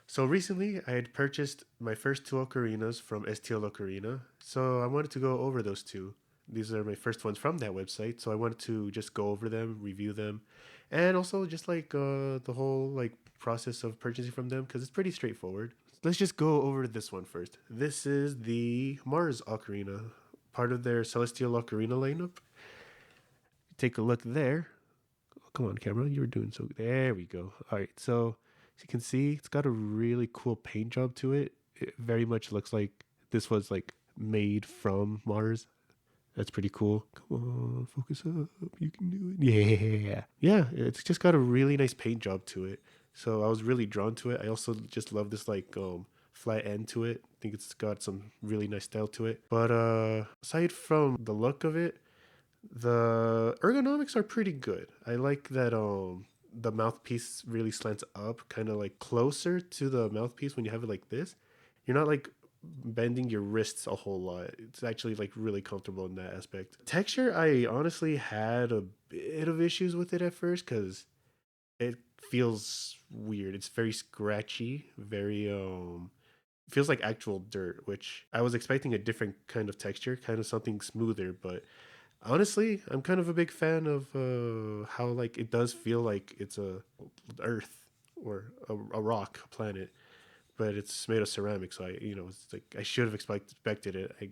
So recently, I had purchased my first two ocarinas from STL Ocarina, so I wanted to go over those two. These are my first ones from that website, so I wanted to just go over them, review them, and also just like the whole like process of purchasing from them because it's pretty straightforward. Let's just go over this one first. This is the Mars Ocarina, part of their Celestial Ocarina lineup. Take a look there. Oh, come on, camera. You were doing so. There we go. All right. So, as you can see, it's got a really cool paint job to it. It very much looks like this was like made from Mars. That's pretty cool. Come on, focus up. You can do it. Yeah. Yeah. It's just got a really nice paint job to it. So I was really drawn to it. I also just love this like flat end to it. I think it's got some really nice style to it. But aside from the look of it, the ergonomics are pretty good. I like that the mouthpiece really slants up, kind of like closer to the mouthpiece when you have it like this. You're not like bending your wrists a whole lot. It's actually like really comfortable in that aspect. Texture, I honestly had a bit of issues with it at first cuz it feels weird. It's very scratchy, very feels like actual dirt, which I was expecting a different kind of texture, kind of something smoother, but honestly, I'm kind of a big fan of how like it does feel like it's a Earth or a rock, a planet, but it's made of ceramic. So it's like I should have expected it. I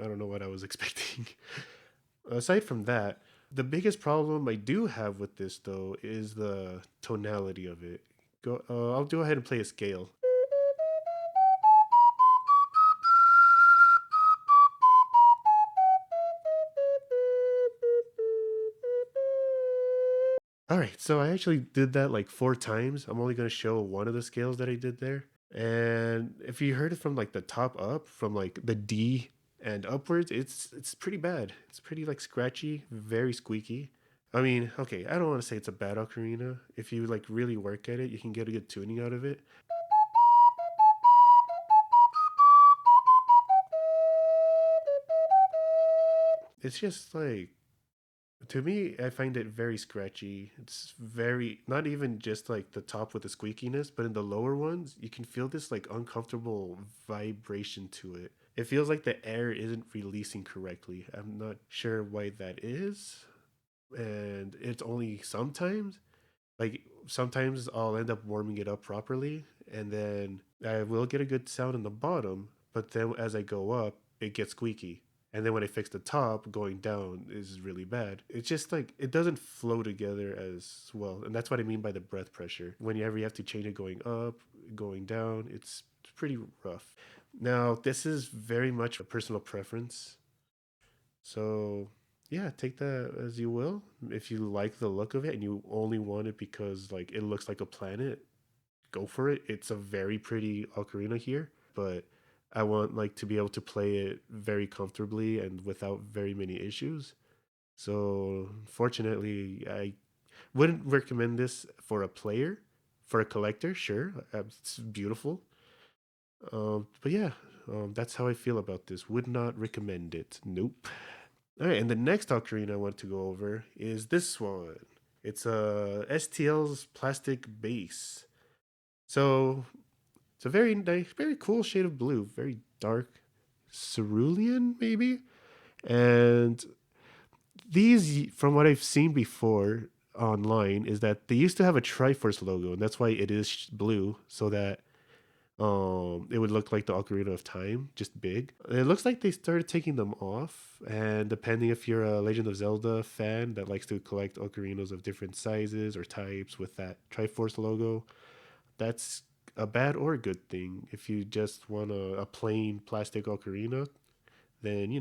don't know what I was expecting. Aside from that, the biggest problem I do have with this though is the tonality of it. Go. I'll go ahead and play a scale. All right, so I actually did that like four times. I'm only going to show one of the scales that I did there. And if you heard it from like the top up, from like the D and upwards, it's pretty bad. It's pretty like scratchy, very squeaky. I mean, okay, I don't want to say it's a bad ocarina. If you like really work at it, you can get a good tuning out of it. It's just like to me, I find it very scratchy. It's very not even just like the top with the squeakiness, but in the lower ones, you can feel this like uncomfortable vibration to it. It feels like the air isn't releasing correctly. I'm not sure why that is. And it's only sometimes. Like sometimes I'll end up warming it up properly and then I will get a good sound in the bottom, but then as I go up, it gets squeaky. And then when I fix the top, going down is really bad. It's just like it doesn't flow together as well. And that's what I mean by the breath pressure. Whenever you have to change it going up, going down, it's pretty rough. Now, this is very much a personal preference. So yeah, take that as you will. If you like the look of it and you only want it because like it looks like a planet, go for it. It's a very pretty ocarina here, but I want like to be able to play it very comfortably and without very many issues. So fortunately, I wouldn't recommend this for a player. For a collector, sure, it's beautiful. But yeah, that's how I feel about this. Would not recommend it. Nope. All right, and the next ocarina I want to go over is this one. It's a STL's plastic base. So it's a very nice, very cool shade of blue, very dark, cerulean maybe. And these, from what I've seen before online, is that they used to have a Triforce logo, and that's why it is blue, so that it would look like the Ocarina of Time, just big. It looks like they started taking them off, and depending if you're a Legend of Zelda fan that likes to collect ocarinas of different sizes or types with that Triforce logo, that's a bad or a good thing. If you just want a plain plastic ocarina, then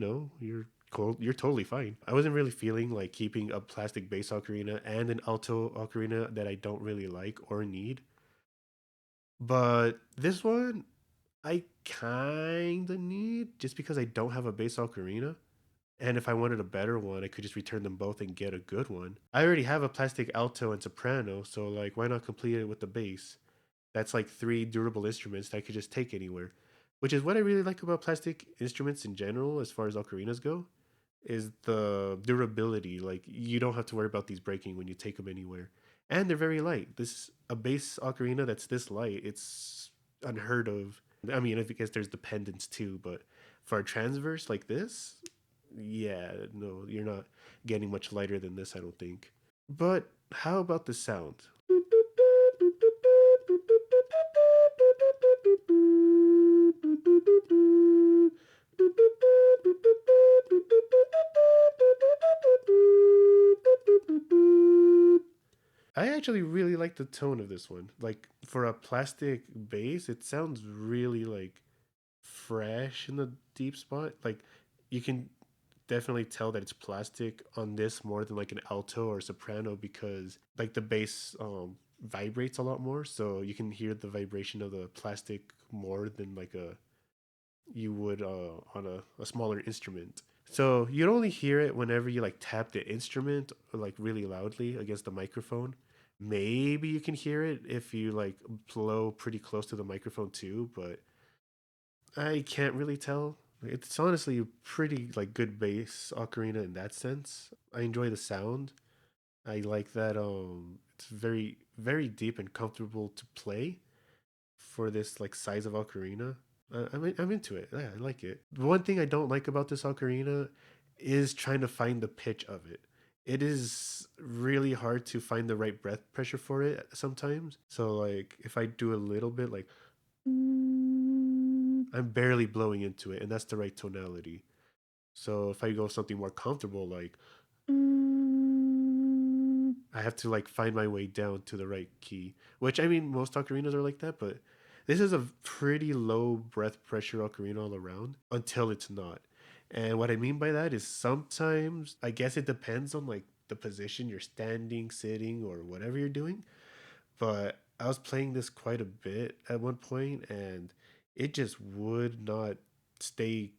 you're cool. You're totally fine. I wasn't really feeling like keeping a plastic base ocarina and an alto ocarina that I don't really like or need. But this one, I kind of need just because I don't have a base ocarina. And if I wanted a better one, I could just return them both and get a good one. I already have a plastic alto and soprano, so like, why not complete it with the bass? That's like three durable instruments that I could just take anywhere, which is what I really like about plastic instruments in general, as far as ocarinas go, is the durability. Like, you don't have to worry about these breaking when you take them anywhere. and they're very light. This a bass ocarina that's this light. It's unheard of. I mean, I guess there's dependence too, but for a transverse like this, yeah, no, you're not getting much lighter than this, I don't think. But how about the sound? I actually really like the tone of this one. Like for a plastic bass, it sounds really like fresh in the deep spot. Like you can definitely tell that it's plastic on this more than like an alto or soprano because like the bass vibrates a lot more, so you can hear the vibration of the plastic more than like a you would on a smaller instrument. So you'd only hear it whenever you like tap the instrument like really loudly against the microphone. Maybe you can hear it if you like blow pretty close to the microphone too, but I can't really tell. It's honestly a pretty like good bass ocarina in that sense. I enjoy the sound. I like that it's very deep and comfortable to play for this like size of ocarina. I'm into it. Yeah, I like it. The one thing I don't like about this ocarina is trying to find the pitch of it. It is really hard to find the right breath pressure for it sometimes. So like if I do a little bit like I'm barely blowing into it and that's the right tonality. So if I go something more comfortable like I have to like find my way down to the right key, which I mean, most ocarinas are like that, but this is a pretty low breath pressure ocarina all around until it's not. And what I mean by that is sometimes, I guess it depends on like the position you're standing, sitting, or whatever you're doing. But I was playing this quite a bit at one point, and it just would not stay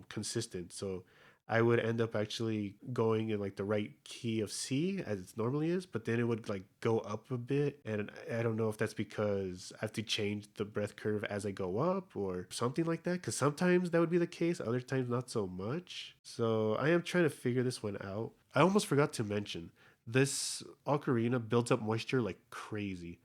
consistent. So I would end up actually going in like the right key of C as it normally is, but then it would like go up a bit. And I don't know if that's because I have to change the breath curve as I go up or something like that. Because sometimes that would be the case, other times not so much. So I am trying to figure this one out. I almost forgot to mention this ocarina builds up moisture like crazy.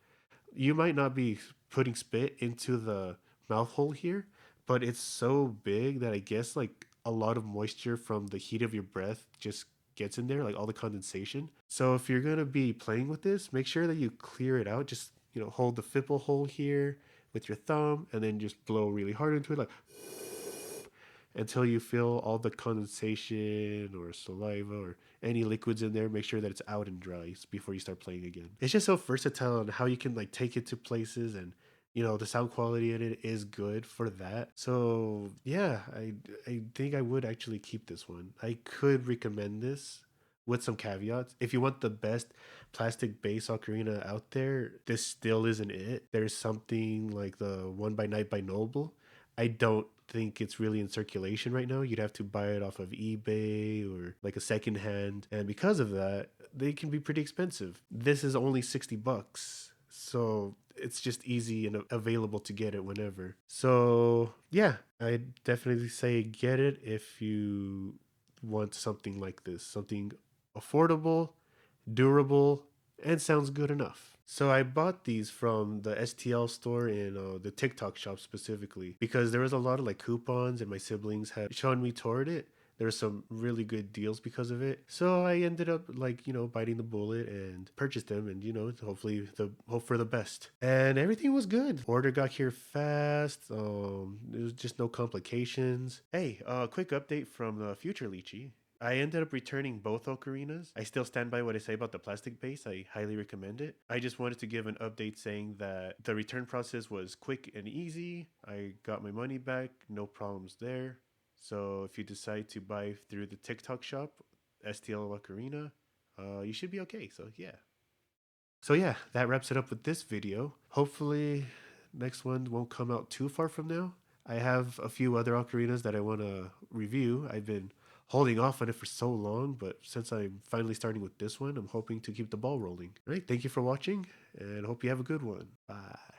You might not be putting spit into the mouth hole here, but it's so big that I guess like a lot of moisture from the heat of your breath just gets in there, like all the condensation. So if you're gonna be playing with this, make sure that you clear it out. Just hold the fipple hole here with your thumb, and then just blow really hard into it, like until you feel all the condensation or saliva or any liquids in there. Make sure that it's out and dry before you start playing again. It's just so versatile on how you can like take it to places, and the sound quality in it is good for that. So yeah, I think I would actually keep this one. I could recommend this with some caveats. If you want the best plastic bass ocarina out there, this still isn't it. There's something like the One by Night by Noble. I don't think it's really in circulation right now. You'd have to buy it off of eBay or like a second hand. And because of that, they can be pretty expensive. This is only 60 bucks. So it's just easy and available to get it whenever. So yeah, I definitely say get it if you want something like this, something affordable, durable, and sounds good enough. So I bought these from the STL store in the TikTok shop specifically because there was a lot of like coupons and my siblings had shown me toward it. There were some really good deals because of it. So I ended up like, biting the bullet and purchased them and, hopefully hope for the best. And everything was good. Order got here fast. There was just no complications. Hey, quick update from the future Lychee. I ended up returning both ocarinas. I still stand by what I say about the plastic base. I highly recommend it. I just wanted to give an update saying that the return process was quick and easy. I got my money back, no problems there. So if you decide to buy through the TikTok shop, STL Ocarina, you should be okay. So yeah. So yeah, that wraps it up with this video. Hopefully, next one won't come out too far from now. I have a few other ocarinas that I want to review. I've been holding off on it for so long, but since I'm finally starting with this one, I'm hoping to keep the ball rolling. All right, thank you for watching, and hope you have a good one. Bye.